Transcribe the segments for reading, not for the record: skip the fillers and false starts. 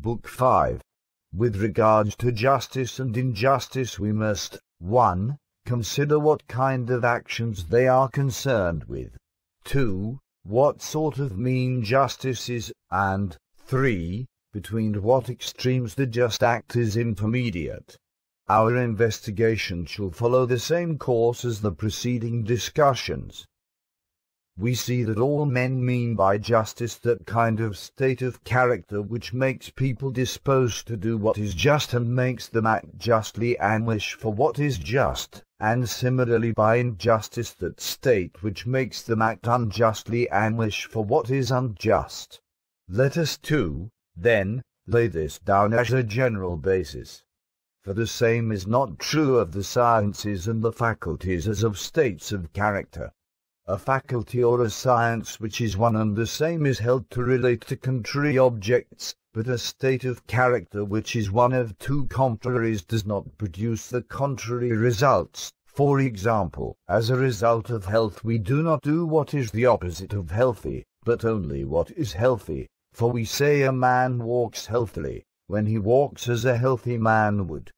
Book 5. With regards to justice and injustice we must 1. Consider what kind of actions they are concerned with, 2. What sort of mean justice is, and 3. Between what extremes the just act is intermediate. Our investigation shall follow the same course as the preceding discussions. We see that all men mean by justice that kind of state of character which makes people disposed to do what is just and makes them act justly and wish for what is just, and similarly by injustice that state which makes them act unjustly and wish for what is unjust. Let us too, then, lay this down as a general basis. For the same is not true of the sciences and the faculties as of states of character. A faculty or a science which is one and the same is held to relate to contrary objects, but a state of character which is one of two contraries does not produce the contrary results. For example, as a result of health we do not do what is the opposite of healthy, but only what is healthy. For we say a man walks healthily, when he walks as a healthy man would.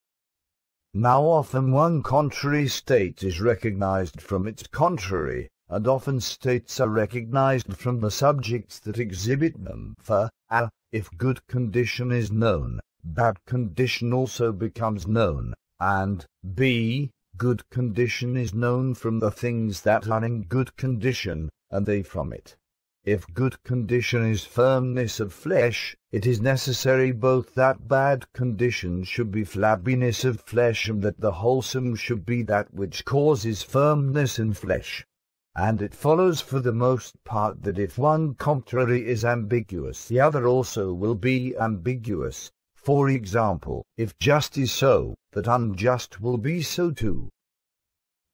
Now often one contrary state is recognized from its contrary, and often states are recognized from the subjects that exhibit them. For, a. If good condition is known, bad condition also becomes known, and b. Good condition is known from the things that are in good condition, and they from it. If good condition is firmness of flesh, it is necessary both that bad condition should be flabbiness of flesh and that the wholesome should be that which causes firmness in flesh. And it follows for the most part that if one contrary is ambiguous, the other also will be ambiguous. For example, if just is so, that unjust will be so too.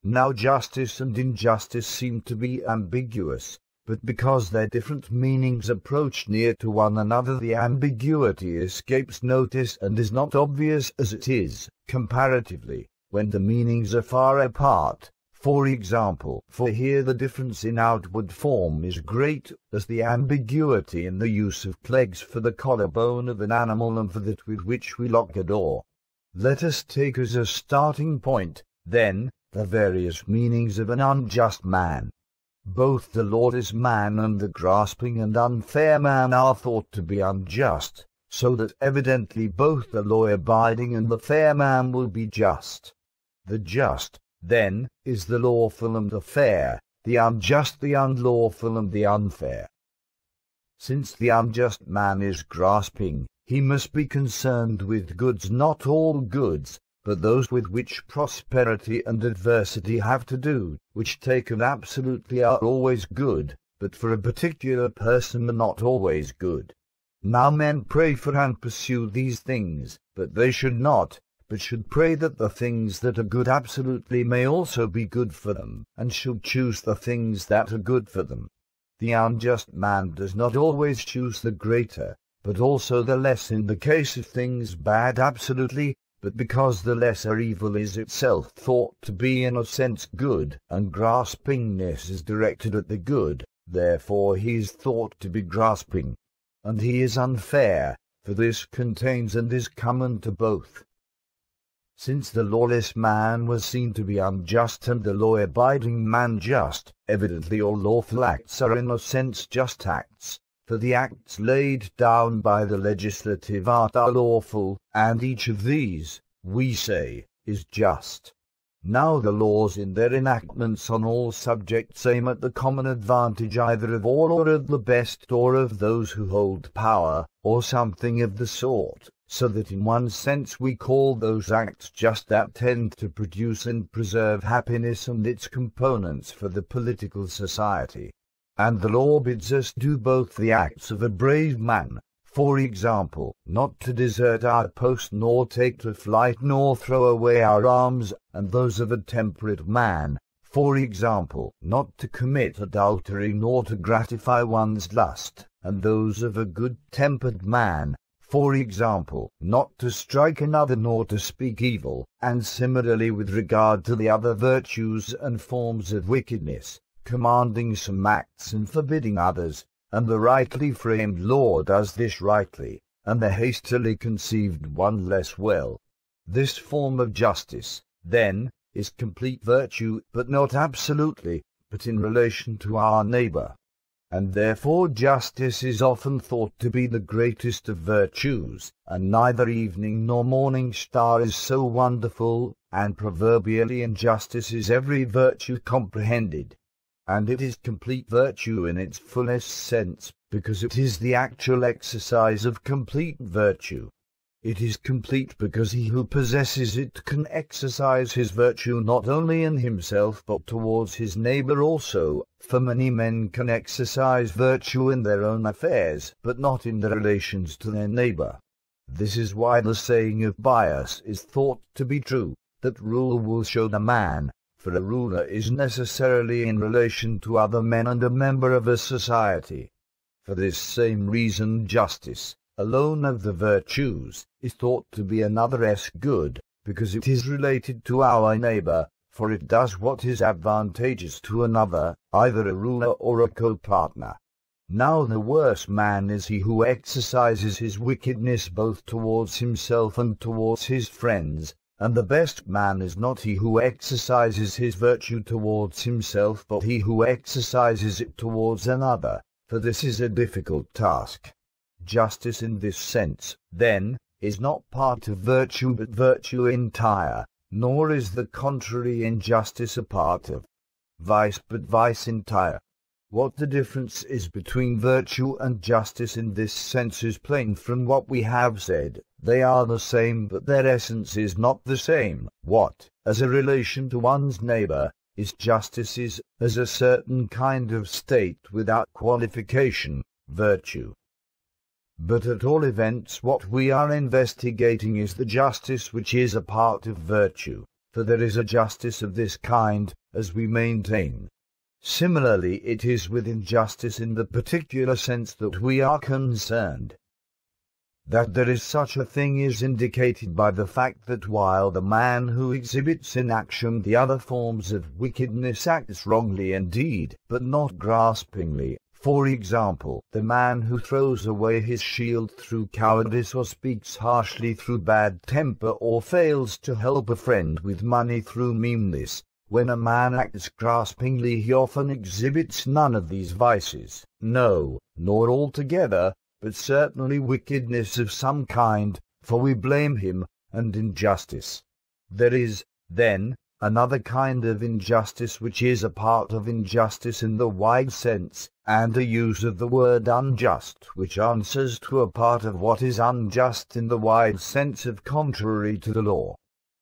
Now justice and injustice seem to be ambiguous, but because their different meanings approach near to one another the ambiguity escapes notice and is not obvious as it is, comparatively, when the meanings are far apart. For example, for here the difference in outward form is great, as the ambiguity in the use of legs for the collarbone of an animal and for that with which we lock a door. Let us take as a starting point, then, the various meanings of an unjust man. Both the lawless man and the grasping and unfair man are thought to be unjust, so that evidently both the law-abiding and the fair man will be just. The just, then, is the lawful and the fair, the unjust the unlawful and the unfair. Since the unjust man is grasping, he must be concerned with goods, not all goods, but those with which prosperity and adversity have to do, which taken absolutely are always good, but for a particular person are not always good. Now men pray for and pursue these things, but they should not, but should pray that the things that are good absolutely may also be good for them, and should choose the things that are good for them. The unjust man does not always choose the greater, but also the less in the case of things bad absolutely, but because the lesser evil is itself thought to be in a sense good, and graspingness is directed at the good, therefore he is thought to be grasping. And he is unfair, for this contains and is common to both. Since the lawless man was seen to be unjust and the law-abiding man just, evidently all lawful acts are in a sense just acts, for the acts laid down by the legislative art are lawful, and each of these, we say, is just. Now the laws in their enactments on all subjects aim at the common advantage either of all or of the best or of those who hold power, or something of the sort, so that in one sense we call those acts just that tend to produce and preserve happiness and its components for the political society. And the law bids us do both the acts of a brave man, for example, not to desert our post nor take to flight nor throw away our arms, and those of a temperate man, for example, not to commit adultery nor to gratify one's lust, and those of a good-tempered man, for example, not to strike another nor to speak evil, and similarly with regard to the other virtues and forms of wickedness, commanding some acts and forbidding others, and the rightly framed law does this rightly, and the hastily conceived one less well. This form of justice, then, is complete virtue, but not absolutely, but in relation to our neighbor. And therefore justice is often thought to be the greatest of virtues, and neither evening nor morning star is so wonderful, and proverbially injustice is every virtue comprehended. And it is complete virtue in its fullest sense, because it is the actual exercise of complete virtue. It is complete because he who possesses it can exercise his virtue not only in himself but towards his neighbor also, for many men can exercise virtue in their own affairs, but not in their relations to their neighbor. This is why the saying of Bias is thought to be true, that rule will show the man, for a ruler is necessarily in relation to other men and a member of a society. For this same reason justice, alone of the virtues, is thought to be another good, because it is related to our neighbor, for it does what is advantageous to another, either a ruler or a co-partner. Now the worse man is he who exercises his wickedness both towards himself and towards his friends, and the best man is not he who exercises his virtue towards himself but he who exercises it towards another, for this is a difficult task. Justice in this sense, then, is not part of virtue but virtue entire, nor is the contrary injustice a part of vice but vice entire. What the difference is between virtue and justice in this sense is plain from what we have said. They are the same but their essence is not the same. What, as a relation to one's neighbor, is justice is, as a certain kind of state without qualification, virtue. But at all events what we are investigating is the justice which is a part of virtue, for there is a justice of this kind, as we maintain. Similarly it is with injustice in the particular sense that we are concerned. That there is such a thing is indicated by the fact that while the man who exhibits in action the other forms of wickedness acts wrongly indeed, but not graspingly. For example, the man who throws away his shield through cowardice or speaks harshly through bad temper or fails to help a friend with money through meanness. When a man acts graspingly he often exhibits none of these vices, no, nor altogether, but certainly wickedness of some kind, for we blame him, and injustice. There is, then, another kind of injustice which is a part of injustice in the wide sense, and a use of the word unjust which answers to a part of what is unjust in the wide sense of contrary to the law.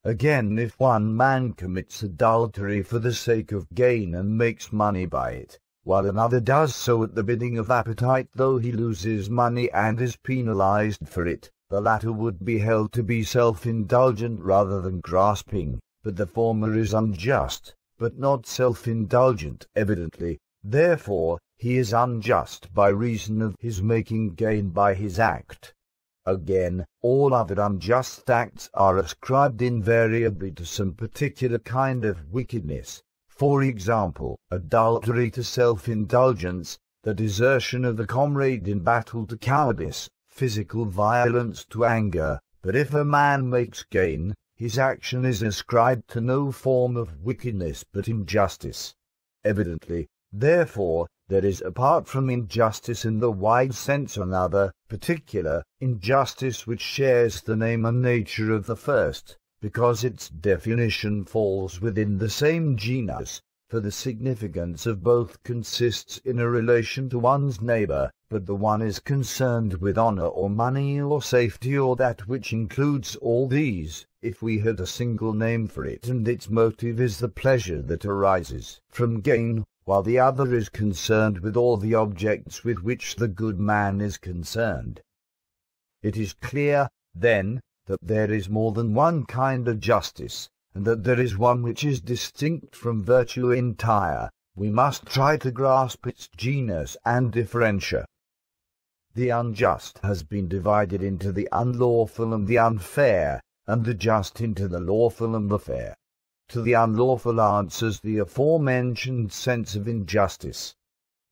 Again, if one man commits adultery for the sake of gain and makes money by it, while another does so at the bidding of appetite, though he loses money and is penalized for it, the latter would be held to be self-indulgent rather than grasping, but the former is unjust, but not self-indulgent evidently. Therefore, he is unjust by reason of his making gain by his act. Again, all other unjust acts are ascribed invariably to some particular kind of wickedness. For example, adultery to self-indulgence, the desertion of the comrade in battle to cowardice, physical violence to anger. But if a man makes gain, his action is ascribed to no form of wickedness but injustice. Evidently, therefore, there is apart from injustice in the wide sense another, particular, injustice which shares the name and nature of the first, because its definition falls within the same genus, for the significance of both consists in a relation to one's neighbor, but the one is concerned with honor or money or safety or that which includes all these, if we had a single name for it, and its motive is the pleasure that arises from gain, while the other is concerned with all the objects with which the good man is concerned. It is clear, then, that there is more than one kind of justice, and that there is one which is distinct from virtue entire. We must try to grasp its genus and differentia. The unjust has been divided into the unlawful and the unfair, and the just into the lawful and the fair. To the unlawful answers the aforementioned sense of injustice.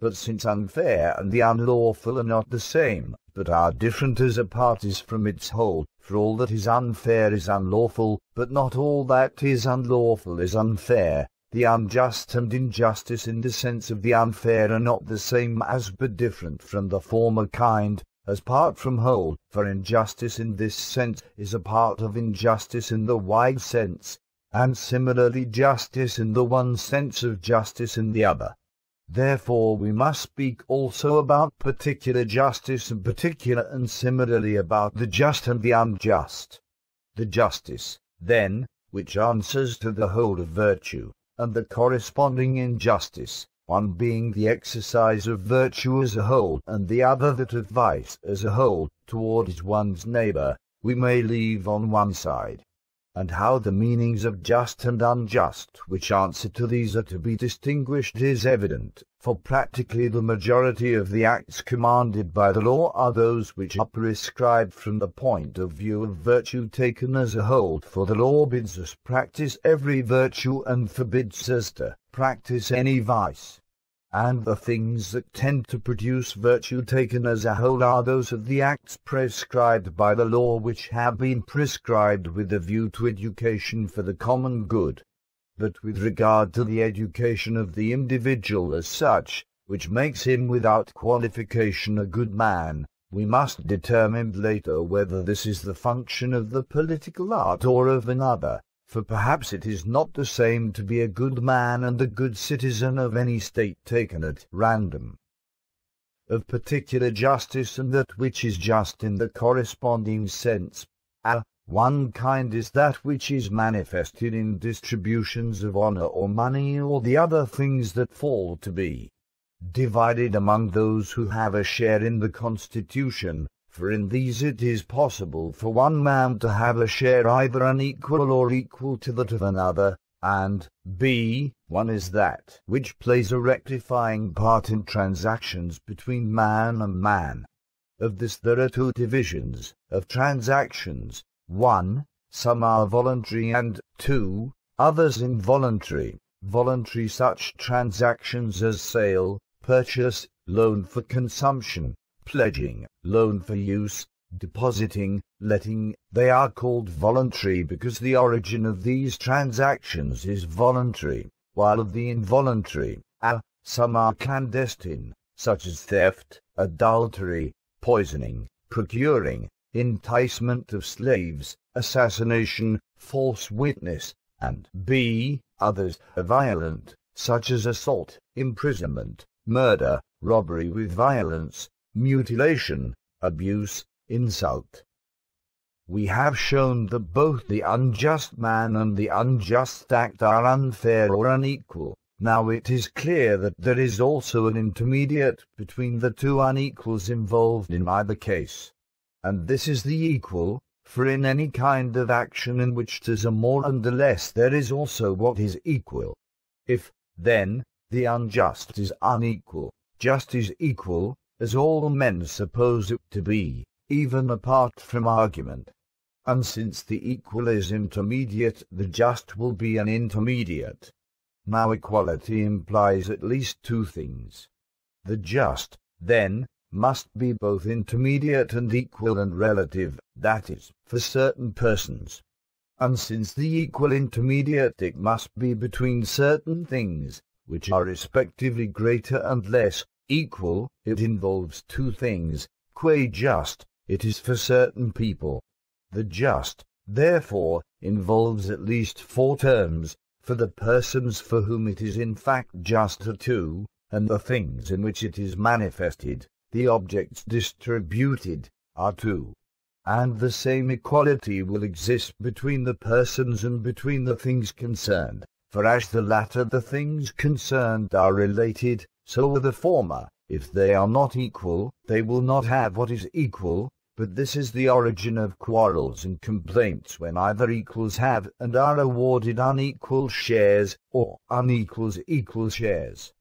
But since unfair and the unlawful are not the same, but are different as a parties from its whole, for all that is unfair is unlawful, but not all that is unlawful is unfair. The unjust and injustice in the sense of the unfair are not the same as but different from the former kind, as part from whole, for injustice in this sense is a part of injustice in the wide sense, and similarly justice in the one sense of justice in the other. Therefore we must speak also about particular justice and particular, and similarly about the just and the unjust. The justice, then, which answers to the whole of virtue, and the corresponding injustice, one being the exercise of virtue as a whole, and the other that of vice as a whole, towards one's neighbour, we may leave on one side. And how the meanings of just and unjust, which answer to these, are to be distinguished is evident, for practically the majority of the acts commanded by the law are those which are prescribed from the point of view of virtue taken as a whole, for the law bids us practice every virtue and forbids us to practice any vice. And the things that tend to produce virtue taken as a whole are those of the acts prescribed by the law, which have been prescribed with a view to education for the common good. But with regard to the education of the individual as such, which makes him without qualification a good man, we must determine later whether this is the function of the political art or of another. For perhaps it is not the same to be a good man and a good citizen of any state taken at random. Of particular justice, and that which is just in the corresponding sense, one kind is that which is manifested in distributions of honor or money, or the other things that fall to be divided among those who have a share in the constitution. For in these it is possible for one man to have a share either unequal or equal to that of another, and one is that which plays a rectifying part in transactions between man and man. Of this there are two divisions of transactions: 1, some are voluntary, and 2, others involuntary. Voluntary such transactions as sale, purchase, loan for consumption, pledging, loan for use, depositing, letting, they are called voluntary because the origin of these transactions is voluntary, while of the involuntary, some are clandestine, such as theft, adultery, poisoning, procuring, enticement of slaves, assassination, false witness, and others are violent, such as assault, imprisonment, murder, robbery with violence, mutilation, abuse, insult. We have shown that both the unjust man and the unjust act are unfair or unequal. Now it is clear that there is also an intermediate between the two unequals involved in either case. And this is the equal, for in any kind of action in which there's a more and a less, there is also what is equal. If, then, the unjust is unequal, just is equal, as all men suppose it to be, even apart from argument. And since the equal is intermediate, the just will be an intermediate. Now equality implies at least two things. The just, then, must be both intermediate and equal and relative, that is, for certain persons. And since the equal intermediate, it must be between certain things, which are respectively greater and less equal, it involves two things. Qua just, it is for certain people. The just, therefore, involves at least 4 terms, for the persons for whom it is in fact just are 2, and the things in which it is manifested, the objects distributed, are 2. And the same equality will exist between the persons and between the things concerned, for as the latter the things concerned are related, so are the former. If they are not equal, they will not have what is equal, but this is the origin of quarrels and complaints when either equals have and are awarded unequal shares, or unequals equal shares.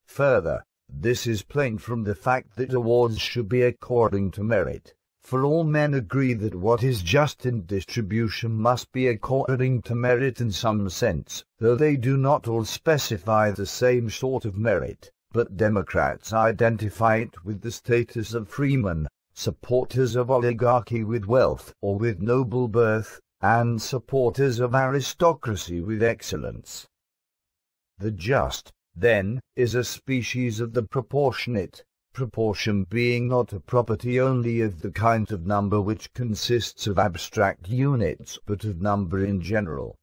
Further, this is plain from the fact that awards should be according to merit, for all men agree that what is just in distribution must be according to merit in some sense, though they do not all specify the same sort of merit. but Democrats identify it with the status of freemen, supporters of oligarchy with wealth or with noble birth, and supporters of aristocracy with excellence. The just, then, is a species of the proportionate, proportion being not a property only of the kind of number which consists of abstract units, but of number in general.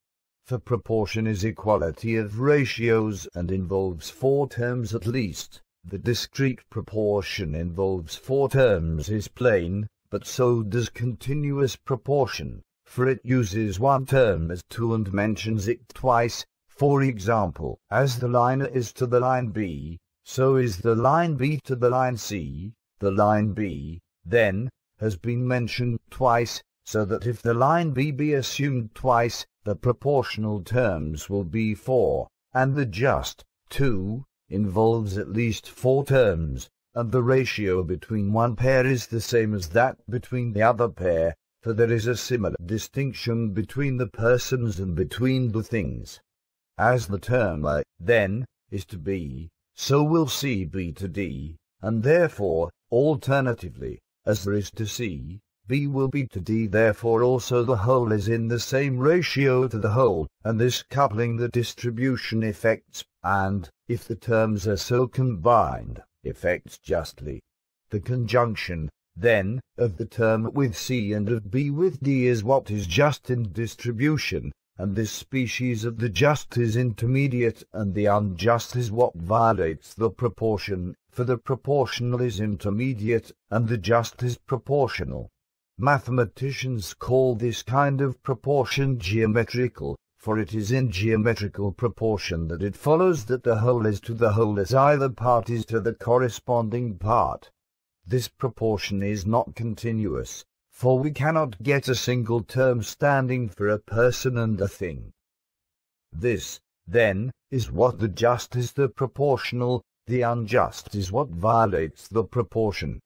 For proportion is equality of ratios and involves 4 terms at least. The discrete proportion involves 4 terms is plain, but so does continuous proportion, for it uses 1 term as 2 and mentions it twice. For example, as the line A is to the line B, so is the line B to the line C. The line B, then, has been mentioned twice, so that if the line B be assumed twice, the proportional terms will be 4, and the just, too, involves at least 4 terms, and the ratio between one pair is the same as that between the other pair, for there is a similar distinction between the persons and between the things. As the term A, then, is to B, so will C be to D, and therefore, alternatively, as there is to C, B will be to D. Therefore also the whole is in the same ratio to the whole, and this coupling the distribution effects, and, if the terms are so combined, effects justly. The conjunction, then, of the term with C and of B with D is what is just in distribution, and this species of the just is intermediate, and the unjust is what violates the proportion, for the proportional is intermediate, and the just is proportional. Mathematicians call this kind of proportion geometrical, for it is in geometrical proportion that it follows that the whole is to the whole as either part is to the corresponding part. This proportion is not continuous, for we cannot get a single term standing for a person and a thing. This, then, is what the just is the proportional, the unjust is what violates the proportion.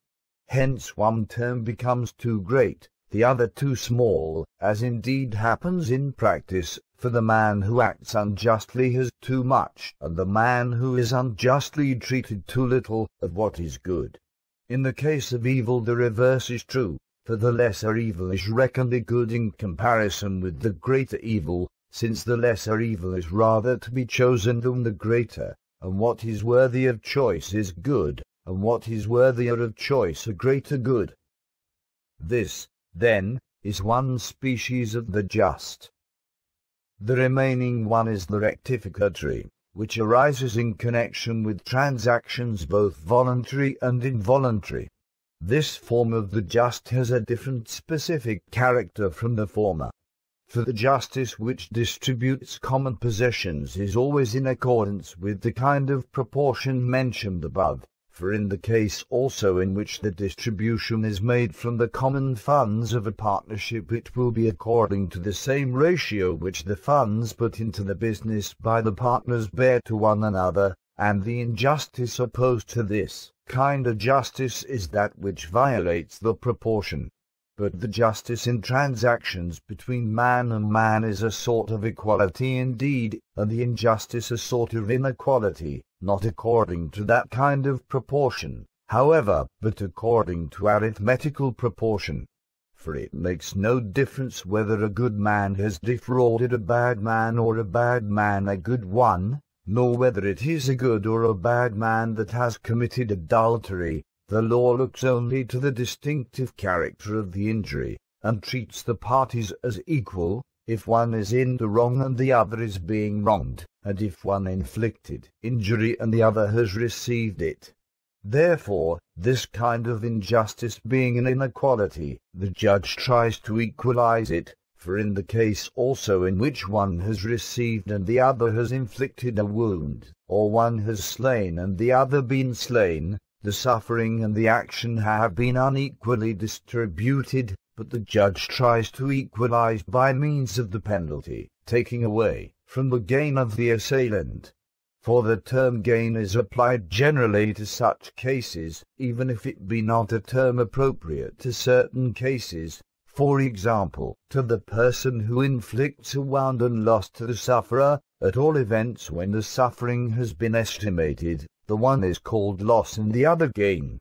Hence one term becomes too great, the other too small, as indeed happens in practice, for the man who acts unjustly has too much, and the man who is unjustly treated too little, of what is good. In the case of evil the reverse is true, for the lesser evil is reckoned a good in comparison with the greater evil, since the lesser evil is rather to be chosen than the greater, and what is worthy of choice is good, and what is worthier of choice a greater good. This, then, is one species of the just. The remaining one is the rectificatory, which arises in connection with transactions both voluntary and involuntary. This form of the just has a different specific character from the former. For the justice which distributes common possessions is always in accordance with the kind of proportion mentioned above, for in the case also in which the distribution is made from the common funds of a partnership it will be according to the same ratio which the funds put into the business by the partners bear to one another, and the injustice opposed to this kind of justice is that which violates the proportion. But the justice in transactions between man and man is a sort of equality indeed, and the injustice a sort of inequality, not according to that kind of proportion, however, but according to arithmetical proportion. For it makes no difference whether a good man has defrauded a bad man or a bad man a good one, nor whether it is a good or a bad man that has committed adultery. The law looks only to the distinctive character of the injury, and treats the parties as equal, if one is in the wrong and the other is being wronged, and if one inflicted injury and the other has received it. Therefore, this kind of injustice being an inequality, the judge tries to equalize it, for in the case also in which one has received and the other has inflicted a wound, or one has slain and the other been slain, the suffering and the action have been unequally distributed, but the judge tries to equalize by means of the penalty, taking away from the gain of the assailant. For the term gain is applied generally to such cases, even if it be not a term appropriate to certain cases. For example, to the person who inflicts a wound and loss to the sufferer, at all events when the suffering has been estimated, the one is called loss and the other gain.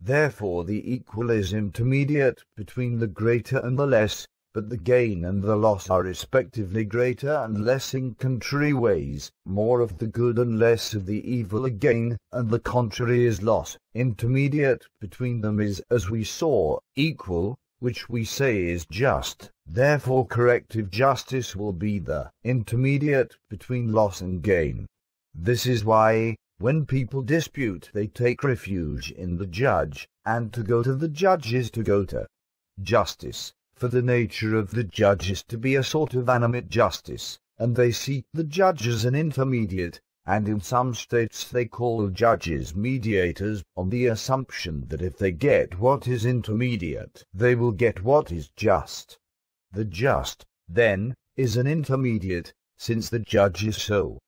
Therefore the equal is intermediate between the greater and the less, but the gain and the loss are respectively greater and less in contrary ways, more of the good and less of the evil a gain, and the contrary is loss. Intermediate between them is, as we saw, equal, which we say is just. Therefore corrective justice will be the intermediate between loss and gain. This is why, when people dispute, they take refuge in the judge, and to go to the judge is to go to justice, for the nature of the judge is to be a sort of animate justice, and they seek the judge as an intermediate, and in some states they call judges mediators, on the assumption that if they get what is intermediate, they will get what is just. The just, then, is an intermediate, since the judge is so.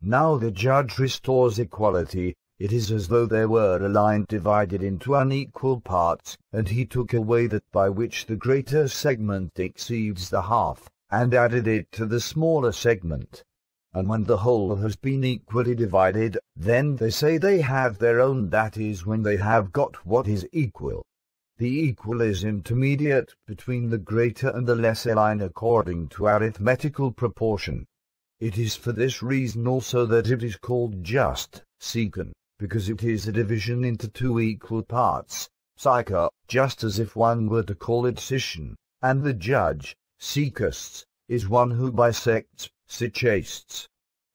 Now the judge restores equality. It is as though there were a line divided into unequal parts, and he took away that by which the greater segment exceeds the half, and added it to the smaller segment. And when the whole has been equally divided, then they say they have their own, that is, when they have got what is equal. The equal is intermediate between the greater and the lesser line according to arithmetical proportion. It is for this reason also that it is called just, secant, because it is a division into two equal parts, psycha, just as if one were to call it scission, and the judge, secasts, is one who bisects, sichastes.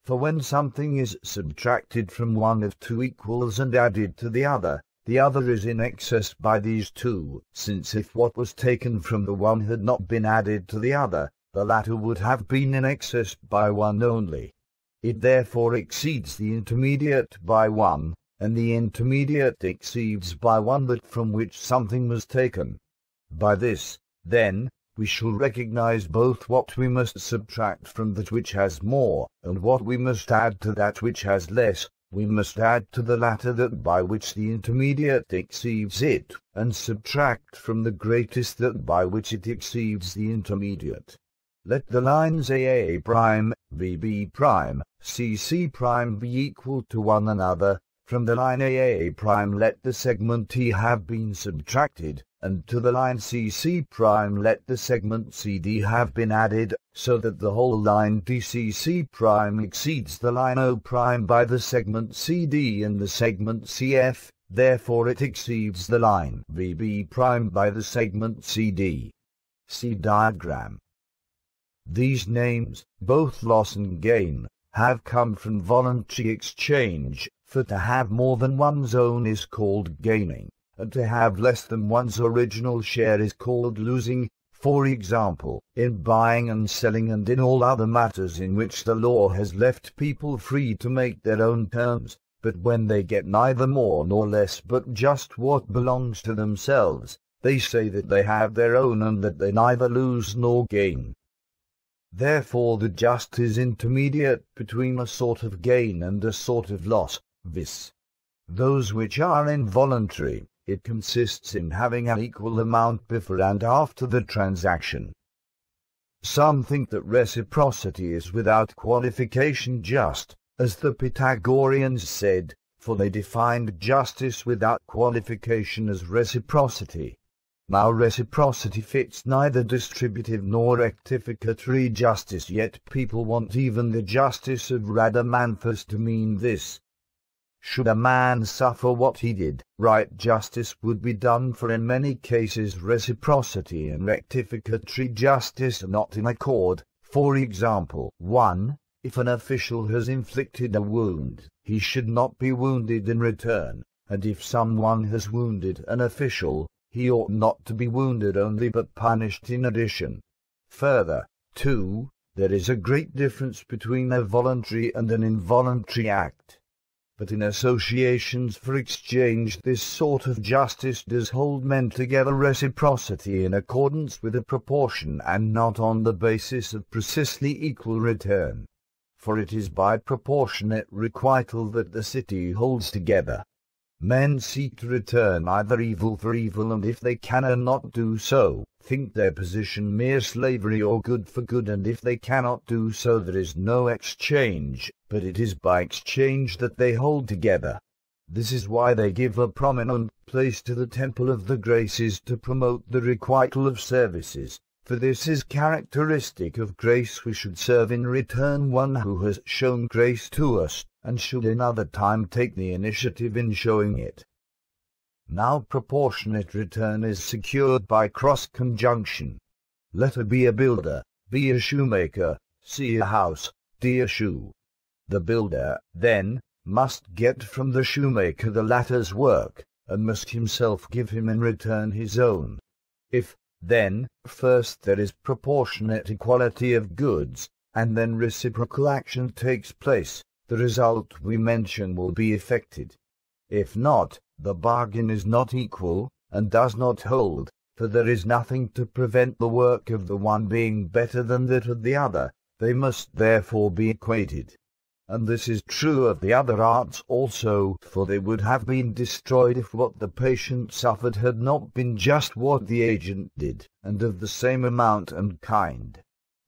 For when something is subtracted from one of two equals and added to the other is in excess by these two, since if what was taken from the one had not been added to the other, the latter would have been in excess by one only. It therefore exceeds the intermediate by one, and the intermediate exceeds by one that from which something was taken. By this, then, we shall recognize both what we must subtract from that which has more, and what we must add to that which has less. We must add to the latter that by which the intermediate exceeds it, and subtract from the greatest that by which it exceeds the intermediate. Let the lines AA', BB', CC' be equal to one another. From the line AA' let the segment T have been subtracted, and to the line CC' let the segment CD have been added, so that the whole line DCC' exceeds the line O' by the segment CD and the segment CF, therefore it exceeds the line BB' by the segment CD. See diagram. These names, both loss and gain, have come from voluntary exchange, for to have more than one's own is called gaining, and to have less than one's original share is called losing. For example, in buying and selling and in all other matters in which the law has left people free to make their own terms, but when they get neither more nor less but just what belongs to themselves, they say that they have their own and that they neither lose nor gain. Therefore the just is intermediate between a sort of gain and a sort of loss, viz. Those which are involuntary. It consists in having an equal amount before and after the transaction. Some think that reciprocity is without qualification just, as the Pythagoreans said, for they defined justice without qualification as reciprocity. Now reciprocity fits neither distributive nor rectificatory justice, yet people want even the justice of Rhadamanthus to mean this. Should a man suffer what he did, right justice would be done, for in many cases reciprocity and rectificatory justice are not in accord. For example, 1. If an official has inflicted a wound, he should not be wounded in return, and if someone has wounded an official, he ought not to be wounded only but punished in addition. Further, 2. There is a great difference between a voluntary and an involuntary act. But in associations for exchange this sort of justice does hold men together reciprocity in accordance with a proportion and not on the basis of precisely equal return. For it is by proportionate requital that the city holds together. Men seek to return either evil for evil, and if they cannot do so, think their position mere slavery or good for good, and if they cannot do so there is no exchange, but it is by exchange that they hold together. This is why they give a prominent place to the temple of the graces to promote the requital of services, for this is characteristic of grace. We should serve in return one who has shown grace to us, and should another time take the initiative in showing it. Now proportionate return is secured by cross-conjunction. Let A be a builder, B a shoemaker, C a house, D a shoe. The builder, then, must get from the shoemaker the latter's work, and must himself give him in return his own. If, then, first there is proportionate equality of goods, and then reciprocal action takes place, the result we mention will be effected. If not, the bargain is not equal, and does not hold, for there is nothing to prevent the work of the one being better than that of the other. They must therefore be equated. And this is true of the other arts also, for they would have been destroyed if what the patient suffered had not been just what the agent did, and of the same amount and kind.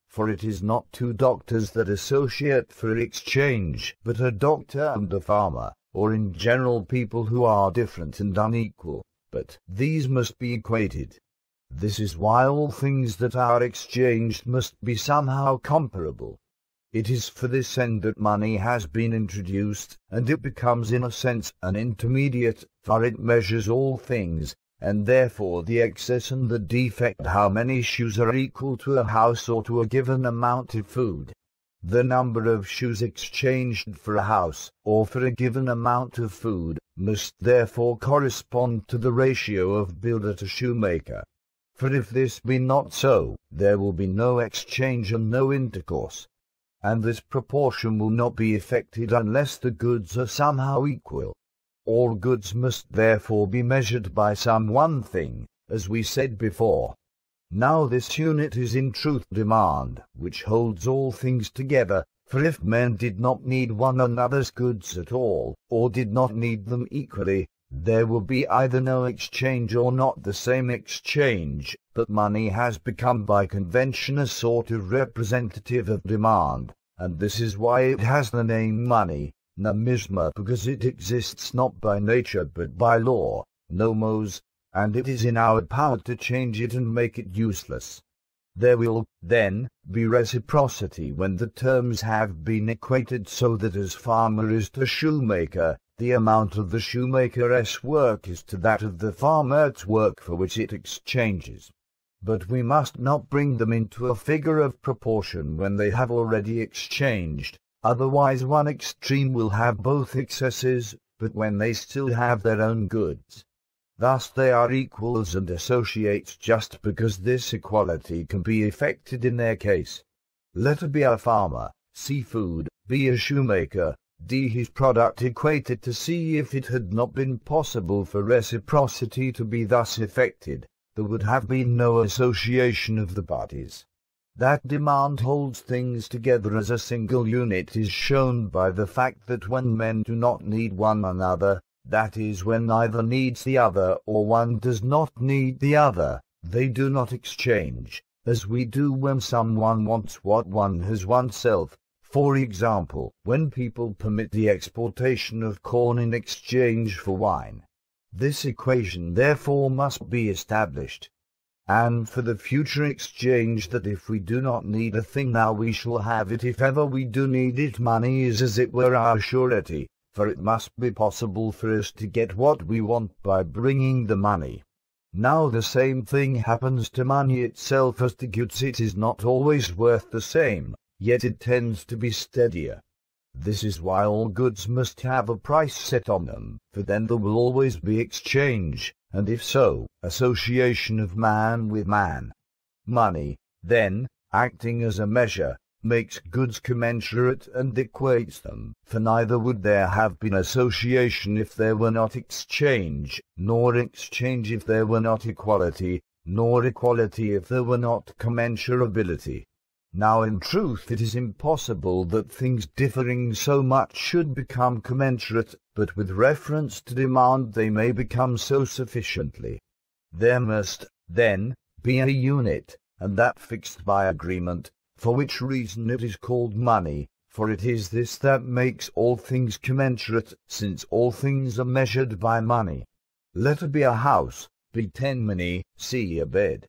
For it is not two doctors that associate for exchange, but a doctor and a farmer, or in general people who are different and unequal, but these must be equated. This is why all things that are exchanged must be somehow comparable. It is for this end that money has been introduced, and it becomes in a sense an intermediate, for it measures all things, and therefore the excess and the defect. How many shoes are equal to a house or to a given amount of food? The number of shoes exchanged for a house, or for a given amount of food, must therefore correspond to the ratio of builder to shoemaker. For if this be not so, there will be no exchange and no intercourse. And this proportion will not be effected unless the goods are somehow equal. All goods must therefore be measured by some one thing, as we said before. Now this unit is in truth demand, which holds all things together, for if men did not need one another's goods at all, or did not need them equally, there will be either no exchange or not the same exchange, but money has become by convention a sort of representative of demand, and this is why it has the name money, numisma, because it exists not by nature but by law, nomos, and it is in our power to change it and make it useless. There will, then, be reciprocity when the terms have been equated, so that as farmer is to shoemaker, the amount of the shoemaker's work is to that of the farmer's work for which it exchanges. But we must not bring them into a figure of proportion when they have already exchanged, otherwise one extreme will have both excesses, but when they still have their own goods. Thus they are equals and associates just because this equality can be effected in their case. Let A be a farmer, C food, B a shoemaker, D his product equated to C. If it had not been possible for reciprocity to be thus effected, there would have been no association of the parties. That demand holds things together as a single unit is shown by the fact that when men do not need one another, that is, when neither needs the other or one does not need the other, they do not exchange, as we do when someone wants what one has oneself. For example, when people permit the exportation of corn in exchange for wine. This equation therefore must be established. And for the future exchange, that if we do not need a thing now we shall have it if ever we do need it. Money is as it were our surety, for it must be possible for us to get what we want by bringing the money. Now the same thing happens to money itself as to goods. It is not always worth the same, yet it tends to be steadier. This is why all goods must have a price set on them, for then there will always be exchange, and if so, association of man with man. Money, then, acting as a measure, makes goods commensurate and equates them, for neither would there have been association if there were not exchange, nor exchange if there were not equality, nor equality if there were not commensurability. Now in truth it is impossible that things differing so much should become commensurate, but with reference to demand they may become so sufficiently. There must, then, be a unit, and that fixed by agreement, for which reason it is called money, For it is this that makes all things commensurate, since all things are measured by money. Let A be a house, B 10 money, C a bed.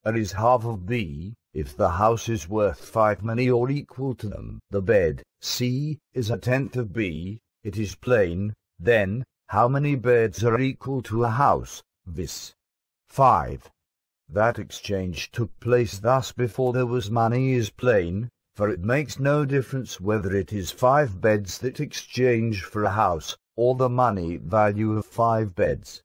A is half of B, if the house is worth 5 money or equal to them. The bed, C, is a tenth of B, it is plain, then, how many beds are equal to a house, viz. 5. That exchange took place thus before there was money is plain, for it makes no difference whether it is 5 beds that exchange for a house, or the money value of 5 beds.